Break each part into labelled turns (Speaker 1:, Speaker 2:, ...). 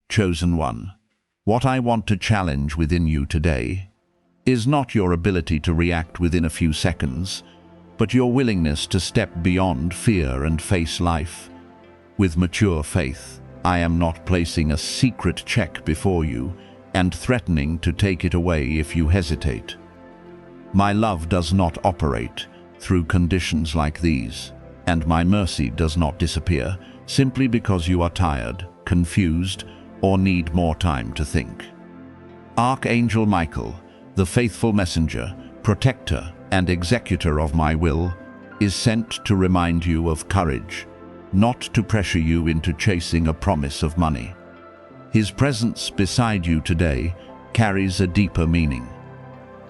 Speaker 1: Chosen one, what I want to challenge within you today is not your ability to react within a few seconds, but your willingness to step beyond fear and face life. With mature faith, I am not placing a secret check before you and threatening to take it away if you hesitate. My love does not operate through conditions like these, and my mercy does not disappear simply because you are tired, confused, or need more time to think. Archangel Michael, the faithful messenger, protector, and executor of my will, is sent to remind you of courage, not to pressure you into chasing a promise of money. His presence beside you today carries a deeper meaning.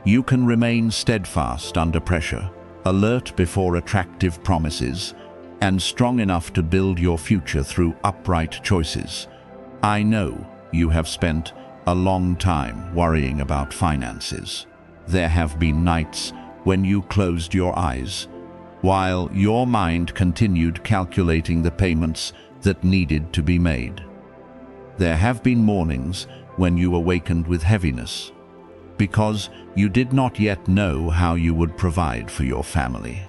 Speaker 1: You can remain steadfast under pressure, alert before attractive promises, and strong enough to build your future through upright choices. I know you have spent a long time worrying about finances. There have been nights when you closed your eyes, while your mind continued calculating the payments that needed to be made. There have been mornings when you awakened with heaviness, because you did not yet know how you would provide for your family.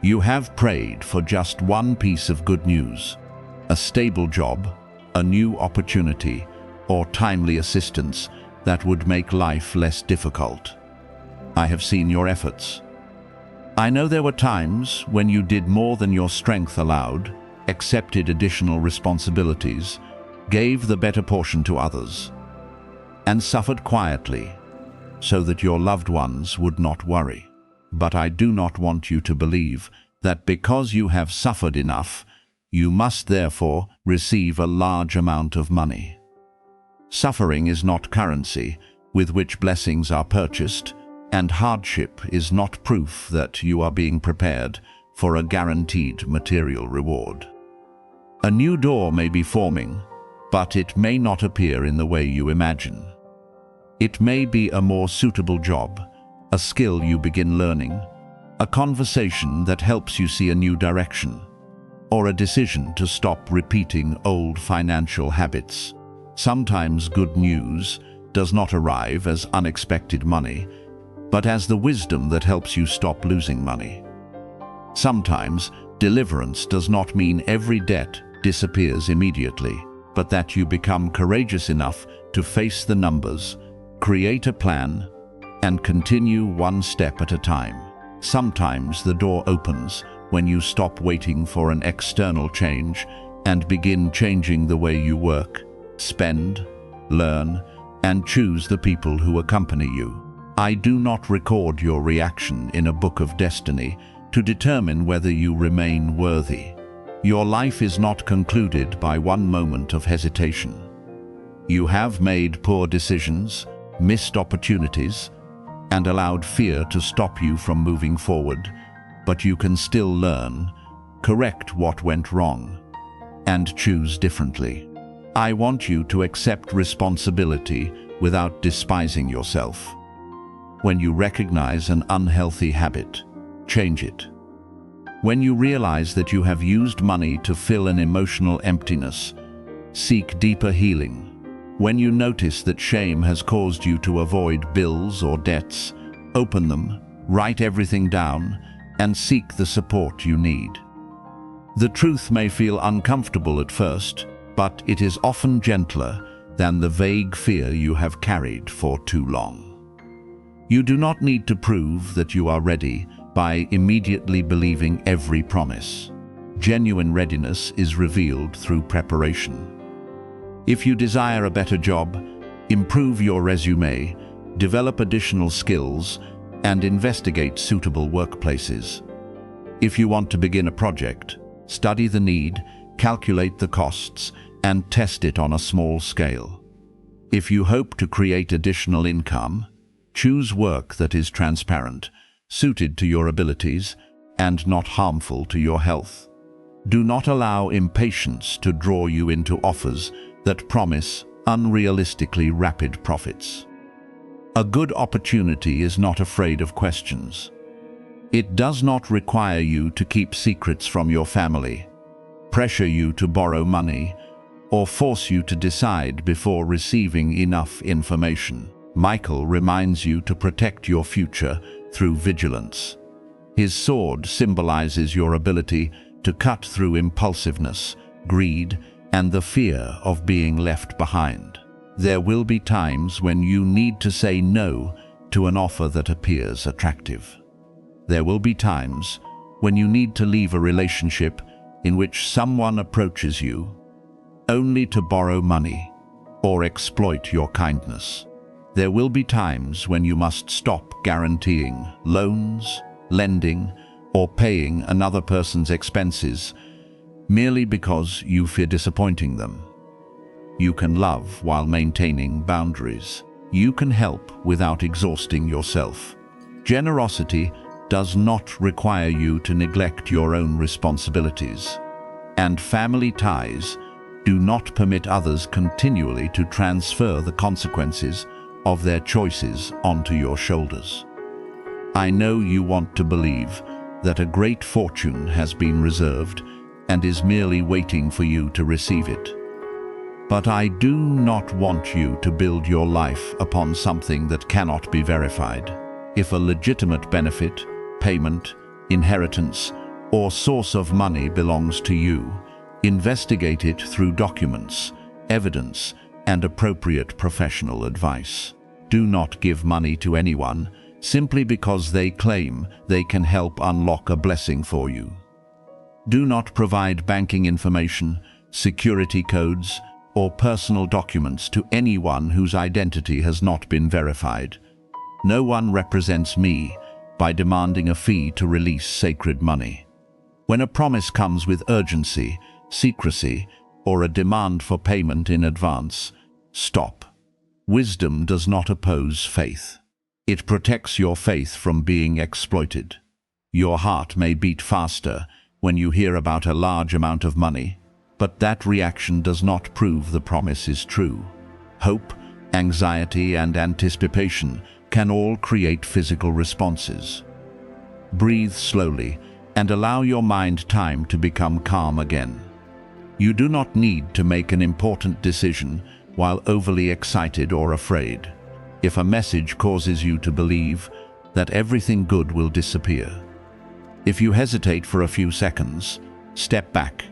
Speaker 1: You have prayed for just one piece of good news: a stable job, a new opportunity, or timely assistance that would make life less difficult. I have seen your efforts. I know there were times when you did more than your strength allowed, accepted additional responsibilities, gave the better portion to others, and suffered quietly so that your loved ones would not worry. But I do not want you to believe that because you have suffered enough, you must therefore receive a large amount of money. Suffering is not currency with which blessings are purchased, and hardship is not proof that you are being prepared for a guaranteed material reward. A new door may be forming, but it may not appear in the way you imagine. It may be a more suitable job, a skill you begin learning, a conversation that helps you see a new direction, or a decision to stop repeating old financial habits. Sometimes good news does not arrive as unexpected money, but as the wisdom that helps you stop losing money. Sometimes deliverance does not mean every debt disappears immediately, but that you become courageous enough to face the numbers, create a plan, and continue one step at a time. Sometimes the door opens when you stop waiting for an external change and begin changing the way you work, spend, learn, and choose the people who accompany you. I do not record your reaction in a book of destiny to determine whether you remain worthy. Your life is not concluded by one moment of hesitation. You have made poor decisions, missed opportunities, and allowed fear to stop you from moving forward, but you can still learn, correct what went wrong, and choose differently. I want you to accept responsibility without despising yourself. When you recognize an unhealthy habit, change it. When you realize that you have used money to fill an emotional emptiness, seek deeper healing. When you notice that shame has caused you to avoid bills or debts, open them, write everything down, and seek the support you need. The truth may feel uncomfortable at first, but it is often gentler than the vague fear you have carried for too long. You do not need to prove that you are ready by immediately believing every promise. Genuine readiness is revealed through preparation. If you desire a better job, improve your resume, develop additional skills, and investigate suitable workplaces. If you want to begin a project, study the need, calculate the costs, and test it on a small scale. If you hope to create additional income, choose work that is transparent, suited to your abilities, and not harmful to your health. Do not allow impatience to draw you into offers that promise unrealistically rapid profits. A good opportunity is not afraid of questions. It does not require you to keep secrets from your family, pressure you to borrow money, or force you to decide before receiving enough information. Michael reminds you to protect your future through vigilance. His sword symbolizes your ability to cut through impulsiveness, greed, and the fear of being left behind. There will be times when you need to say no to an offer that appears attractive. There will be times when you need to leave a relationship in which someone approaches you only to borrow money or exploit your kindness. There will be times when you must stop guaranteeing loans, lending, or paying another person's expenses merely because you fear disappointing them. You can love while maintaining boundaries. You can help without exhausting yourself. Generosity does not require you to neglect your own responsibilities. And family ties do not permit others continually to transfer the consequences of their choices onto your shoulders. I know you want to believe that a great fortune has been reserved and is merely waiting for you to receive it. But I do not want you to build your life upon something that cannot be verified. If a legitimate benefit, payment, inheritance, or source of money belongs to you, investigate it through documents, evidence, and appropriate professional advice. Do not give money to anyone simply because they claim they can help unlock a blessing for you. Do not provide banking information, security codes, or personal documents to anyone whose identity has not been verified. No one represents me by demanding a fee to release sacred money. When a promise comes with urgency, secrecy, or a demand for payment in advance, stop. Wisdom does not oppose faith. It protects your faith from being exploited. Your heart may beat faster when you hear about a large amount of money, but that reaction does not prove the promise is true. Hope, anxiety, and anticipation can all create physical responses. Breathe slowly and allow your mind time to become calm again. You do not need to make an important decision while overly excited or afraid. If a message causes you to believe that everything good will disappear, if you hesitate for a few seconds, step back.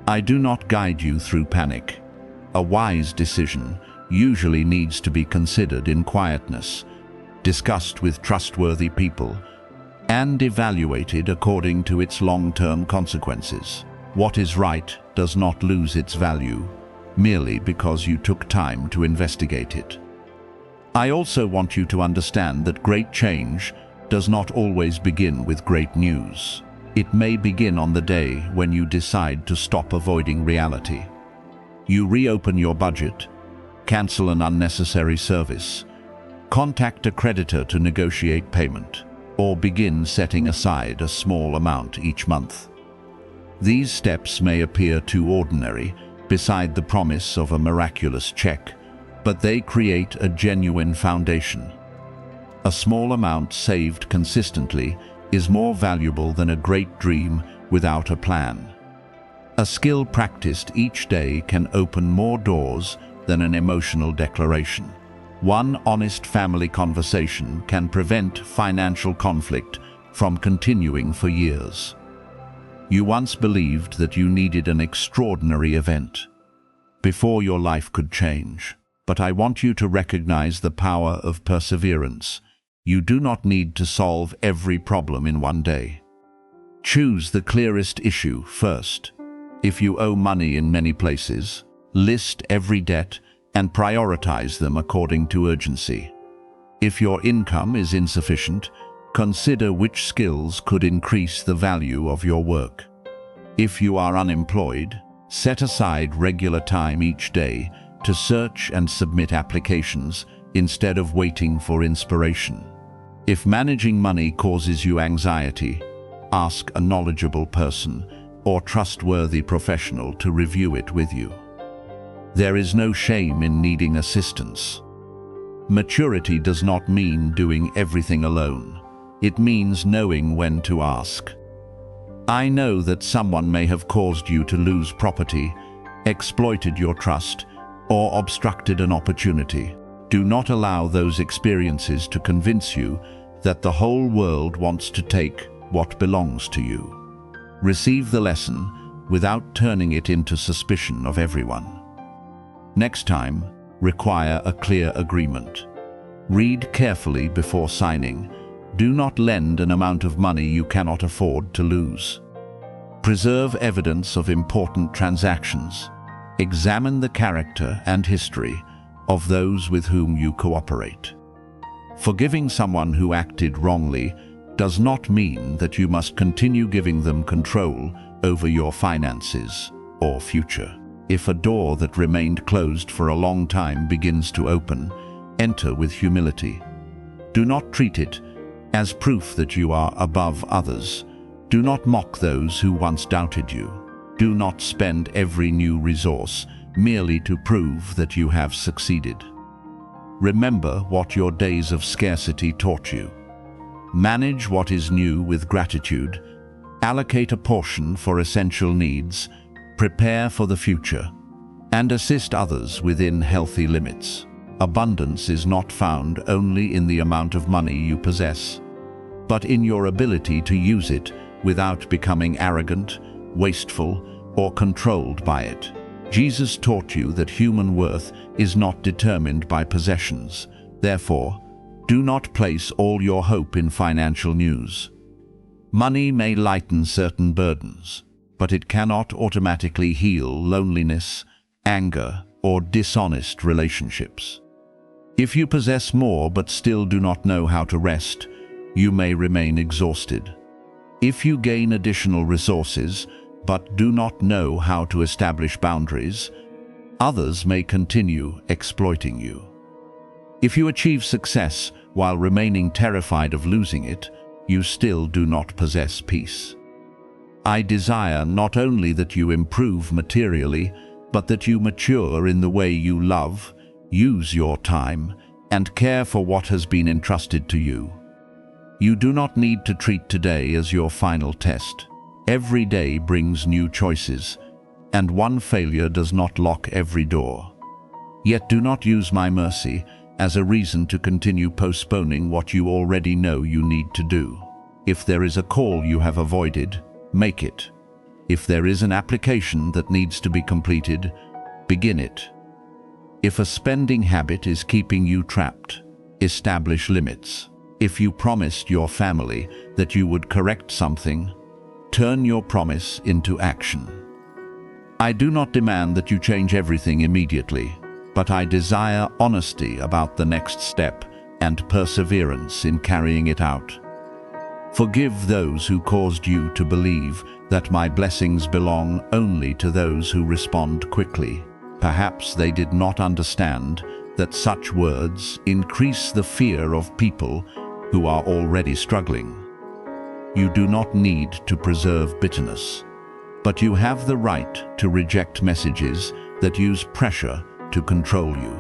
Speaker 1: I do not guide you through panic. A wise decision usually needs to be considered in quietness, discussed with trustworthy people, and evaluated according to its long-term consequences. What is right does not lose its value merely because you took time to investigate it. I also want you to understand that great change does not always begin with great news. It may begin on the day when you decide to stop avoiding reality. You reopen your budget, cancel an unnecessary service, contact a creditor to negotiate payment, or begin setting aside a small amount each month. These steps may appear too ordinary beside the promise of a miraculous check, but they create a genuine foundation. A small amount saved consistently is more valuable than a great dream without a plan. A skill practiced each day can open more doors than an emotional declaration. One honest family conversation can prevent financial conflict from continuing for years. You once believed that you needed an extraordinary event before your life could change. But I want you to recognize the power of perseverance. You do not need to solve every problem in one day. Choose the clearest issue first. If you owe money in many places, list every debt and prioritize them according to urgency. If your income is insufficient, consider which skills could increase the value of your work. If you are unemployed, set aside regular time each day to search and submit applications instead of waiting for inspiration. If managing money causes you anxiety, ask a knowledgeable person or trustworthy professional to review it with you. There is no shame in needing assistance. Maturity does not mean doing everything alone. It means knowing when to ask. I know that someone may have caused you to lose property, exploited your trust, or obstructed an opportunity. Do not allow those experiences to convince you that the whole world wants to take what belongs to you. Receive the lesson without turning it into suspicion of everyone. Next time, require a clear agreement. Read carefully before signing. Do not lend an amount of money you cannot afford to lose. Preserve evidence of important transactions. Examine the character and history of those with whom you cooperate. Forgiving someone who acted wrongly does not mean that you must continue giving them control over your finances or future. If a door that remained closed for a long time begins to open, enter with humility. Do not treat it as proof that you are above others. Do not mock those who once doubted you. Do not spend every new resource merely to prove that you have succeeded. Remember what your days of scarcity taught you. Manage what is new with gratitude. Allocate a portion for essential needs. Prepare for the future, and assist others within healthy limits. Abundance is not found only in the amount of money you possess, but in your ability to use it without becoming arrogant, wasteful, or controlled by it. Jesus taught you that human worth is not determined by possessions. Therefore, do not place all your hope in financial news. Money may lighten certain burdens, but it cannot automatically heal loneliness, anger, or dishonest relationships. If you possess more but still do not know how to rest, you may remain exhausted. If you gain additional resources but do not know how to establish boundaries, others may continue exploiting you. If you achieve success while remaining terrified of losing it, you still do not possess peace. I desire not only that you improve materially, but that you mature in the way you love, use your time, and care for what has been entrusted to you. You do not need to treat today as your final test. Every day brings new choices, and one failure does not lock every door. Yet do not use my mercy as a reason to continue postponing what you already know you need to do. If there is a call you have avoided, make it. If there is an application that needs to be completed, begin it. If a spending habit is keeping you trapped, establish limits. If you promised your family that you would correct something, turn your promise into action. I do not demand that you change everything immediately, but I desire honesty about the next step and perseverance in carrying it out. Forgive those who caused you to believe that my blessings belong only to those who respond quickly. Perhaps they did not understand that such words increase the fear of people who are already struggling. You do not need to preserve bitterness, but you have the right to reject messages that use pressure to control you.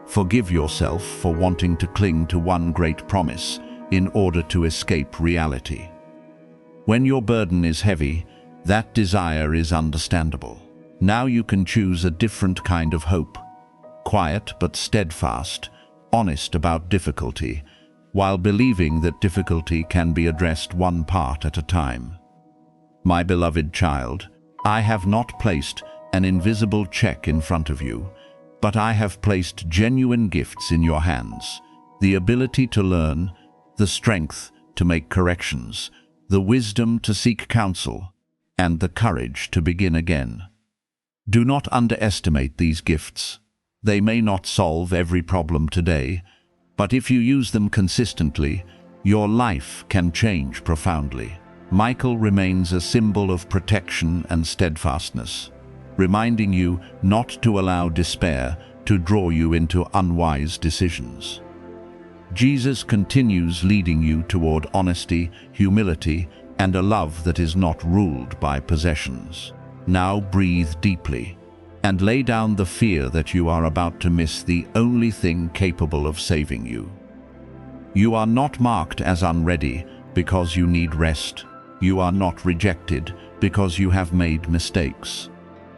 Speaker 1: Forgive yourself for wanting to cling to one great promise in order to escape reality. When your burden is heavy, that desire is understandable. Now you can choose a different kind of hope, quiet but steadfast, honest about difficulty, while believing that difficulty can be addressed one part at a time. My beloved child, I have not placed an invisible check in front of you, but I have placed genuine gifts in your hands: the ability to learn, the strength to make corrections, the wisdom to seek counsel, and the courage to begin again. Do not underestimate these gifts. They may not solve every problem today, but if you use them consistently, your life can change profoundly. Michael remains a symbol of protection and steadfastness, reminding you not to allow despair to draw you into unwise decisions. Jesus continues leading you toward honesty, humility, and a love that is not ruled by possessions. Now breathe deeply and lay down the fear that you are about to miss the only thing capable of saving you. You are not marked as unready because you need rest. You are not rejected because you have made mistakes.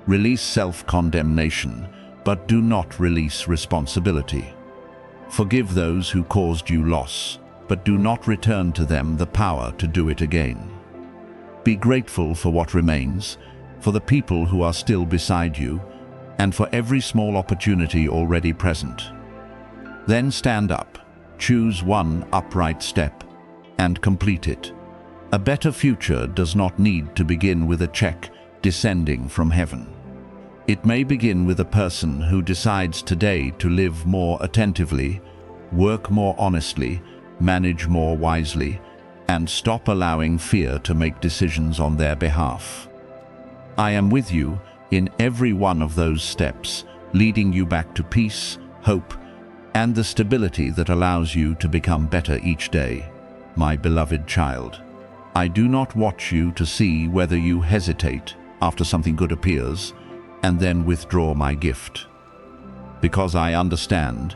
Speaker 1: Release self-condemnation, but do not release responsibility. Forgive those who caused you loss, but do not return to them the power to do it again. Be grateful for what remains, for the people who are still beside you, and for every small opportunity already present. Then stand up, choose one upright step, and complete it. A better future does not need to begin with a check descending from heaven. It may begin with a person who decides today to live more attentively, work more honestly, manage more wisely, and stop allowing fear to make decisions on their behalf. I am with you in every one of those steps, leading you back to peace, hope, and the stability that allows you to become better each day, my beloved child. I do not watch you to see whether you hesitate after something good appears, and then withdraw my gift. Because I understand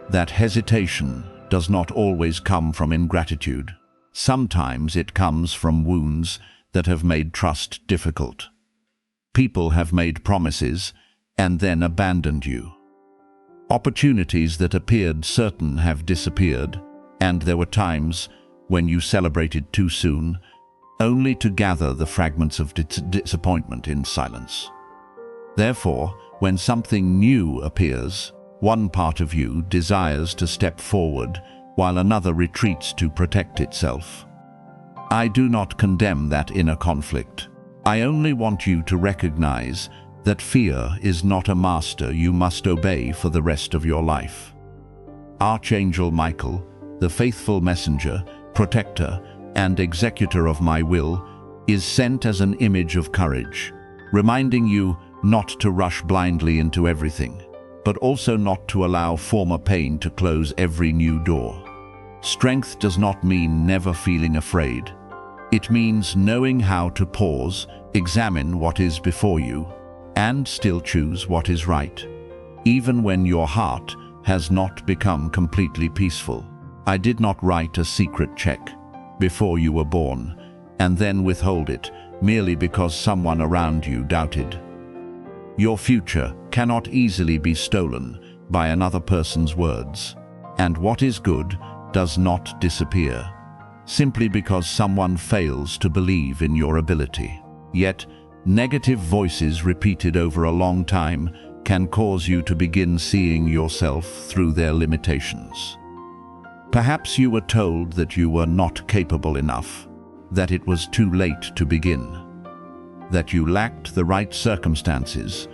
Speaker 1: that hesitation does not always come from ingratitude. Sometimes it comes from wounds that have made trust difficult. People have made promises and then abandoned you. Opportunities that appeared certain have disappeared, and there were times when you celebrated too soon, only to gather the fragments of disappointment in silence. Therefore, when something new appears, one part of you desires to step forward while another retreats to protect itself. I do not condemn that inner conflict. I only want you to recognize that fear is not a master you must obey for the rest of your life. Archangel Michael, the faithful messenger, protector, and executor of my will, is sent as an image of courage, reminding you not to rush blindly into everything, but also not to allow former pain to close every new door. Strength does not mean never feeling afraid. It means knowing how to pause, examine what is before you, and still choose what is right, even when your heart has not become completely peaceful. I did not write a secret check before you were born, and then withhold it merely because someone around you doubted. Your future cannot easily be stolen by another person's words, and what is good does not disappear simply because someone fails to believe in your ability. Yet, negative voices repeated over a long time can cause you to begin seeing yourself through their limitations. Perhaps you were told that you were not capable enough, that it was too late to begin, that you lacked the right circumstances,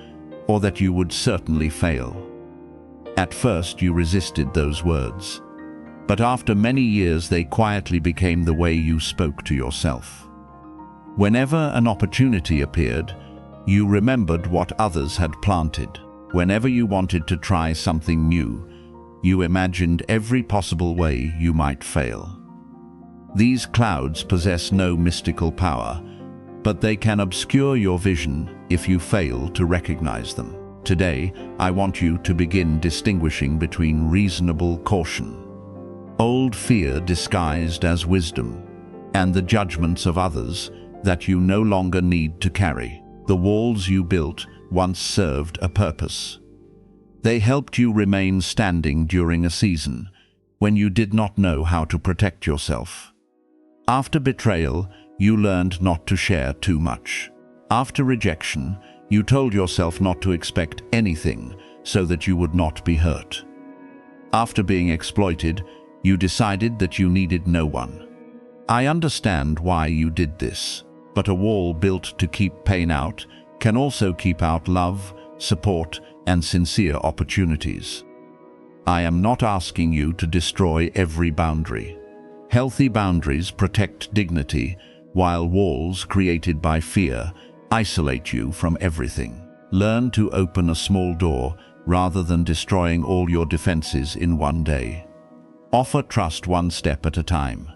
Speaker 1: or that you would certainly fail. At first you resisted those words, but after many years they quietly became the way you spoke to yourself. Whenever an opportunity appeared, you remembered what others had planted. Whenever you wanted to try something new, you imagined every possible way you might fail. These clouds possess no mystical power, but they can obscure your vision if you fail to recognize them. Today, I want you to begin distinguishing between reasonable caution, old fear disguised as wisdom, and the judgments of others that you no longer need to carry. The walls you built once served a purpose. They helped you remain standing during a season when you did not know how to protect yourself. After betrayal, you learned not to share too much. After rejection, you told yourself not to expect anything so that you would not be hurt. After being exploited, you decided that you needed no one. I understand why you did this, but a wall built to keep pain out can also keep out love, support, and sincere opportunities. I am not asking you to destroy every boundary. Healthy boundaries protect dignity, while walls created by fear isolate you from everything. Learn to open a small door rather than destroying all your defenses in one day. Offer trust one step at a time.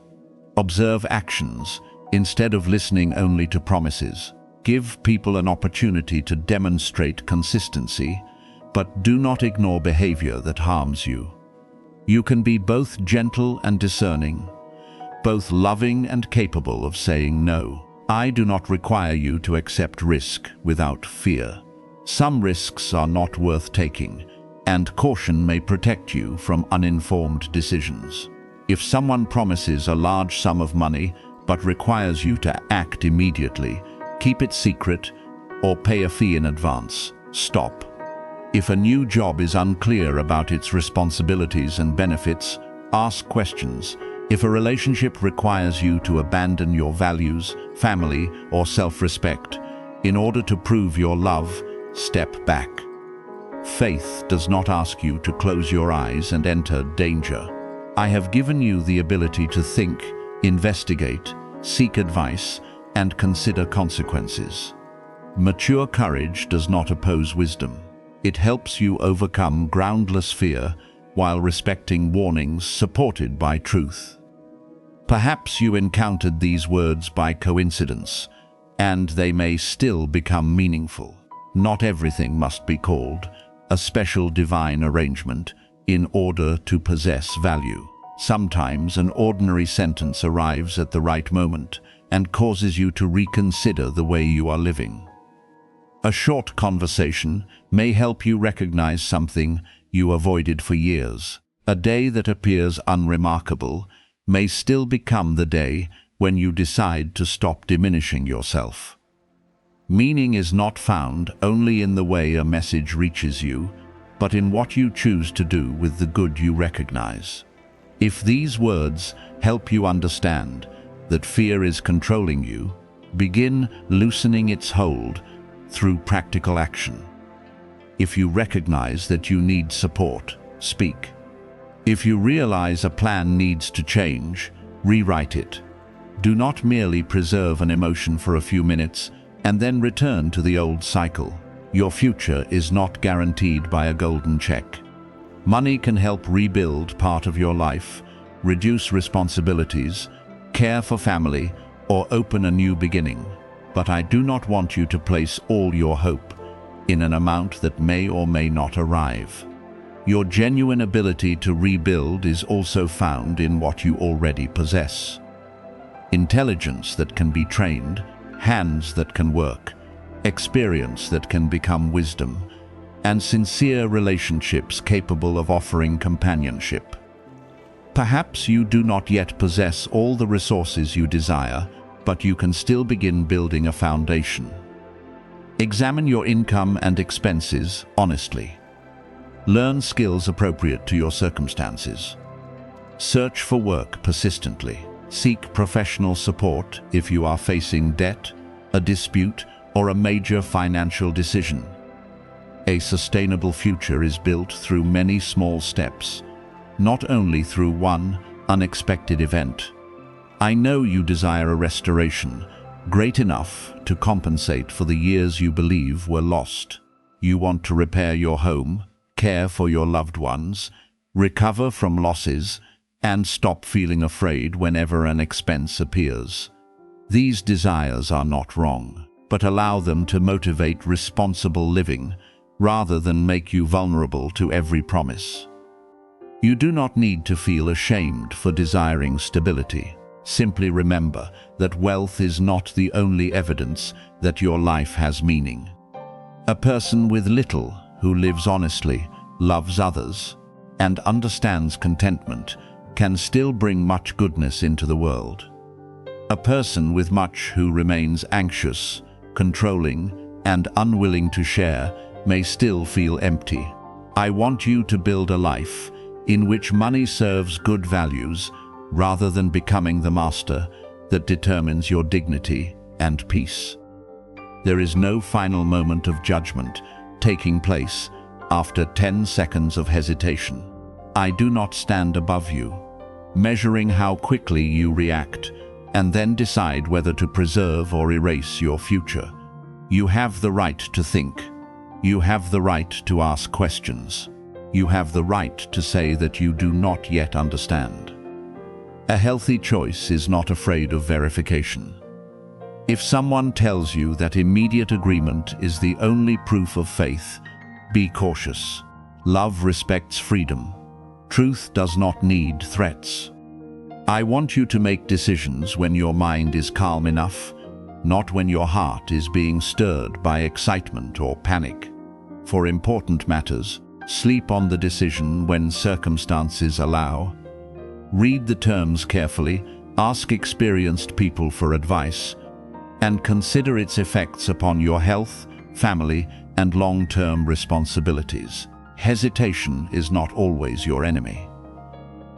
Speaker 1: Observe actions instead of listening only to promises. Give people an opportunity to demonstrate consistency, but do not ignore behavior that harms you. You can be both gentle and discerning, both loving and capable of saying no. I do not require you to accept risk without fear. Some risks are not worth taking, and caution may protect you from uninformed decisions. If someone promises a large sum of money but requires you to act immediately, keep it secret or pay a fee in advance. Stop. If a new job is unclear about its responsibilities and benefits, ask questions. If a relationship requires you to abandon your values, family, or self-respect in order to prove your love, step back. Faith does not ask you to close your eyes and enter danger. I have given you the ability to think, investigate, seek advice, and consider consequences. Mature courage does not oppose wisdom. It helps you overcome groundless fear while respecting warnings supported by truth. Perhaps you encountered these words by coincidence, and they may still become meaningful. Not everything must be called a special divine arrangement in order to possess value. Sometimes an ordinary sentence arrives at the right moment and causes you to reconsider the way you are living. A short conversation may help you recognize something you avoided for years. A day that appears unremarkable may still become the day when you decide to stop diminishing yourself. Meaning is not found only in the way a message reaches you, but in what you choose to do with the good you recognize. If these words help you understand that fear is controlling you, begin loosening its hold through practical action. If you recognize that you need support, speak. If you realize a plan needs to change, rewrite it. Do not merely preserve an emotion for a few minutes and then return to the old cycle. Your future is not guaranteed by a golden check. Money can help rebuild part of your life, reduce responsibilities, care for family, or open a new beginning. But I do not want you to place all your hope in an amount that may or may not arrive. Your genuine ability to rebuild is also found in what you already possess. Intelligence that can be trained, hands that can work, experience that can become wisdom, and sincere relationships capable of offering companionship. Perhaps you do not yet possess all the resources you desire, but you can still begin building a foundation. Examine your income and expenses honestly. Learn skills appropriate to your circumstances. Search for work persistently. Seek professional support if you are facing debt, a dispute, or a major financial decision. A sustainable future is built through many small steps, not only through one unexpected event. I know you desire a restoration great enough to compensate for the years you believe were lost. You want to repair your home, care for your loved ones, recover from losses, and stop feeling afraid whenever an expense appears. These desires are not wrong, but allow them to motivate responsible living rather than make you vulnerable to every promise. You do not need to feel ashamed for desiring stability. Simply remember that wealth is not the only evidence that your life has meaning. A person with little who lives honestly, loves others, and understands contentment can still bring much goodness into the world. A person with much who remains anxious, controlling, and unwilling to share may still feel empty. I want you to build a life in which money serves good values rather than becoming the master that determines your dignity and peace. There is no final moment of judgment taking place after 10 seconds of hesitation. I do not stand above you, measuring how quickly you react, and then decide whether to preserve or erase your future. You have the right to think. You have the right to ask questions. You have the right to say that you do not yet understand. A healthy choice is not afraid of verification. If someone tells you that immediate agreement is the only proof of faith, be cautious. Love respects freedom. Truth does not need threats. I want you to make decisions when your mind is calm enough, not when your heart is being stirred by excitement or panic. for important matters. Sleep on the decision when circumstances allow. Read the terms carefully, ask experienced people for advice, and consider its effects upon your health, family, and long-term responsibilities. Hesitation is not always your enemy.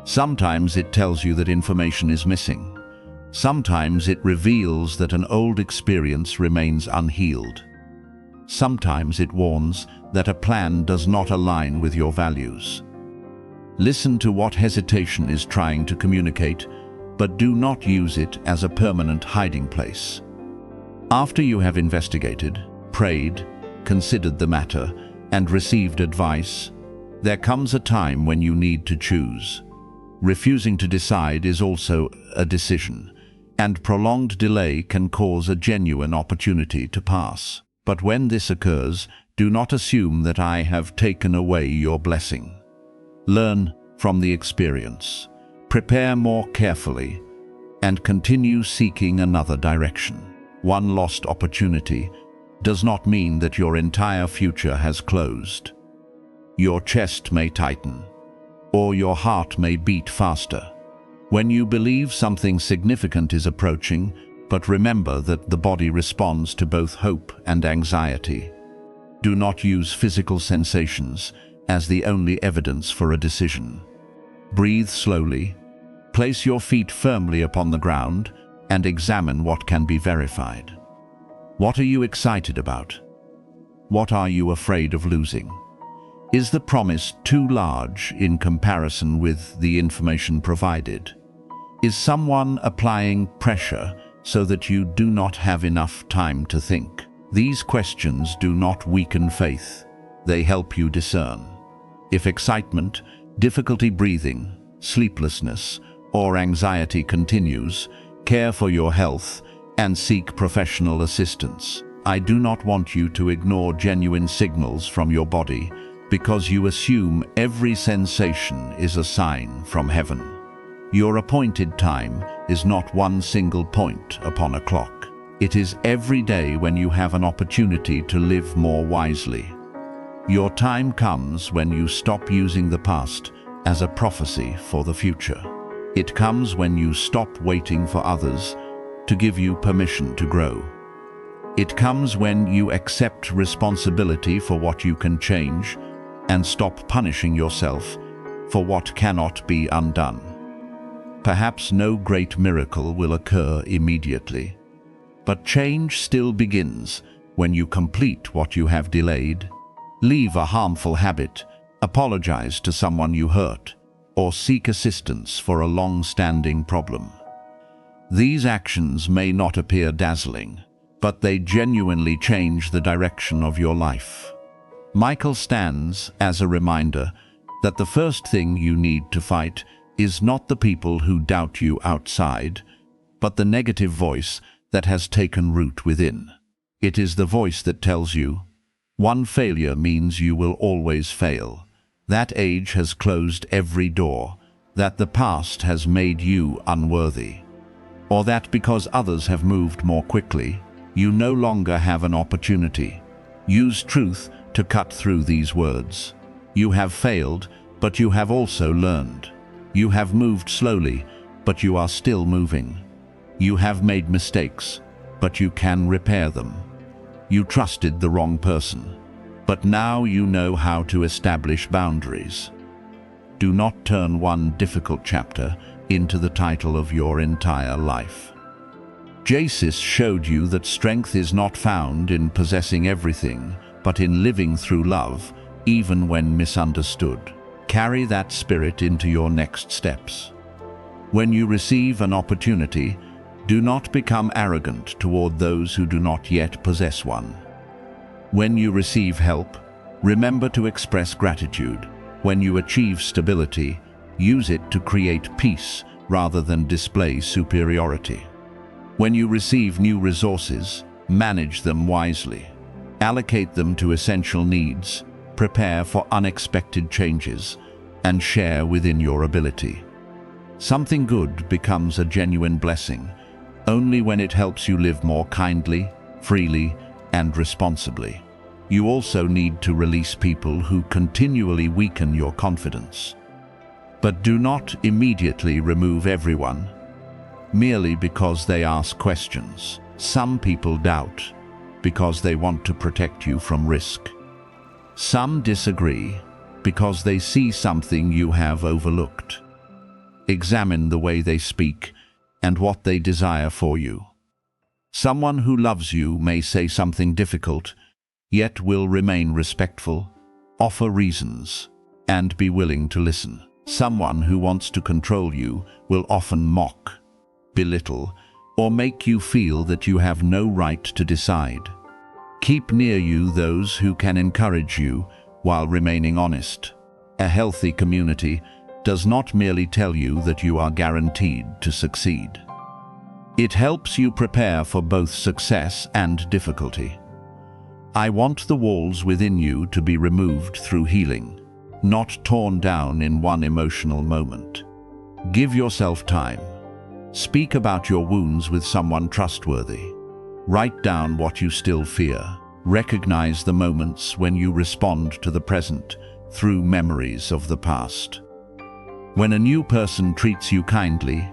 Speaker 1: Sometimes it tells you that information is missing. Sometimes it reveals that an old experience remains unhealed. Sometimes it warns that a plan does not align with your values. Listen to what hesitation is trying to communicate, but do not use it as a permanent hiding place. After you have investigated, prayed, considered the matter, and received advice, there comes a time when you need to choose. Refusing to decide is also a decision, and prolonged delay can cause a genuine opportunity to pass. But when this occurs, do not assume that I have taken away your blessing. Learn from the experience, prepare more carefully, and continue seeking another direction. One lost opportunity does not mean that your entire future has closed. Your chest may tighten, or your heart may beat faster when you believe something significant is approaching, but remember that the body responds to both hope and anxiety. Do not use physical sensations as the only evidence for a decision. Breathe slowly, place your feet firmly upon the ground, and examine what can be verified. What are you excited about? What are you afraid of losing? Is the promise too large in comparison with the information provided? Is someone applying pressure so that you do not have enough time to think? These questions do not weaken faith. They help you discern. If excitement, difficulty breathing, sleeplessness, or anxiety continues, care for your health and seek professional assistance. I do not want you to ignore genuine signals from your body because you assume every sensation is a sign from heaven. Your appointed time is not one single point upon a clock. It is every day when you have an opportunity to live more wisely. Your time comes when you stop using the past as a prophecy for the future. It comes when you stop waiting for others to give you permission to grow. It comes when you accept responsibility for what you can change and stop punishing yourself for what cannot be undone. Perhaps no great miracle will occur immediately, but change still begins when you complete what you have delayed. Leave a harmful habit, apologize to someone you hurt, or seek assistance for a long-standing problem. These actions may not appear dazzling, but they genuinely change the direction of your life. Michael stands as a reminder that the first thing you need to fight is not the people who doubt you outside, but the negative voice that has taken root within. It is the voice that tells you, one failure means you will always fail, that age has closed every door, that the past has made you unworthy, or that because others have moved more quickly, you no longer have an opportunity. Use truth to cut through these words. You have failed, but you have also learned. You have moved slowly, but you are still moving. You have made mistakes, but you can repair them. You trusted the wrong person, but now you know how to establish boundaries. Do not turn one difficult chapter into the title of your entire life. Jesus showed you that strength is not found in possessing everything, but in living through love, even when misunderstood. Carry that spirit into your next steps. When you receive an opportunity, do not become arrogant toward those who do not yet possess one. When you receive help, remember to express gratitude. When you achieve stability, use it to create peace rather than display superiority. When you receive new resources, manage them wisely. Allocate them to essential needs, prepare for unexpected changes, and share within your ability. Something good becomes a genuine blessing only when it helps you live more kindly, freely, and responsibly. You also need to release people who continually weaken your confidence. But do not immediately remove everyone, merely because they ask questions. Some people doubt because they want to protect you from risk. Some disagree because they see something you have overlooked. Examine the way they speak and what they desire for you. Someone who loves you may say something difficult, yet will remain respectful, offer reasons, and be willing to listen. Someone who wants to control you will often mock, belittle, or make you feel that you have no right to decide. Keep near you those who can encourage you while remaining honest. A healthy community does not merely tell you that you are guaranteed to succeed. It helps you prepare for both success and difficulty. I want the walls within you to be removed through healing, not torn down in one emotional moment. Give yourself time. Speak about your wounds with someone trustworthy. Write down what you still fear. Recognize the moments when you respond to the present through memories of the past. When a new person treats you kindly,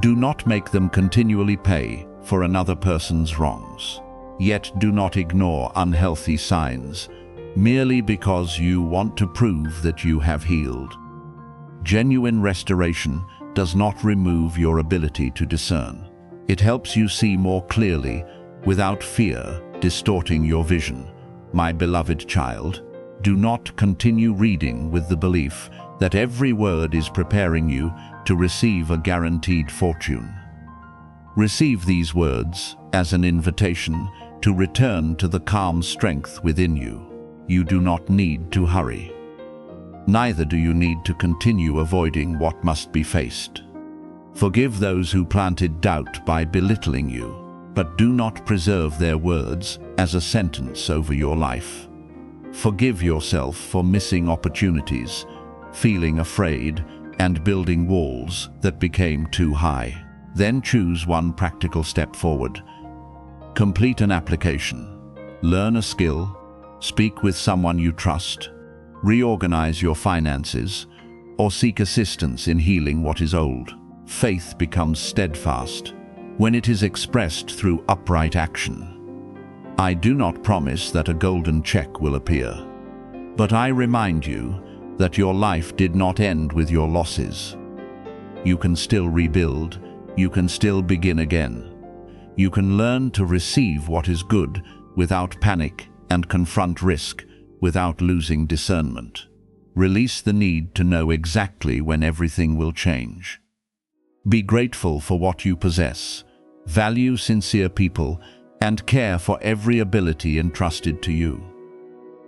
Speaker 1: do not make them continually pay for another person's wrongs. Yet do not ignore unhealthy signs merely because you want to prove that you have healed. Genuine restoration does not remove your ability to discern. It helps you see more clearly without fear distorting your vision. My beloved child, do not continue reading with the belief that every word is preparing you to receive a guaranteed fortune. Receive these words as an invitation to return to the calm strength within you. You do not need to hurry. Neither do you need to continue avoiding what must be faced. Forgive those who planted doubt by belittling you, but do not preserve their words as a sentence over your life. Forgive yourself for missing opportunities, feeling afraid, and building walls that became too high. Then choose one practical step forward. Complete an application. Learn a skill. Speak with someone you trust. Reorganize your finances, or seek assistance in healing what is old. Faith becomes steadfast when it is expressed through upright action. I do not promise that a golden check will appear, but I remind you that your life did not end with your losses. You can still rebuild, you can still begin again. You can learn to receive what is good without panic and confront risk without losing discernment. Release the need to know exactly when everything will change. Be grateful for what you possess, value sincere people, and care for every ability entrusted to you.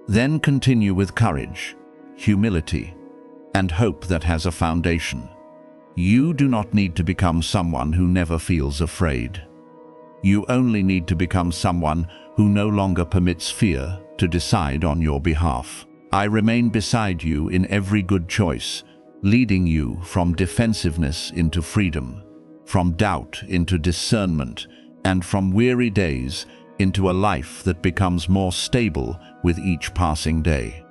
Speaker 1: Then continue with courage, humility, and hope that has a foundation. You do not need to become someone who never feels afraid. You only need to become someone who no longer permits fear to decide on your behalf. I remain beside you in every good choice, leading you from defensiveness into freedom, from doubt into discernment, and from weary days into a life that becomes more stable with each passing day.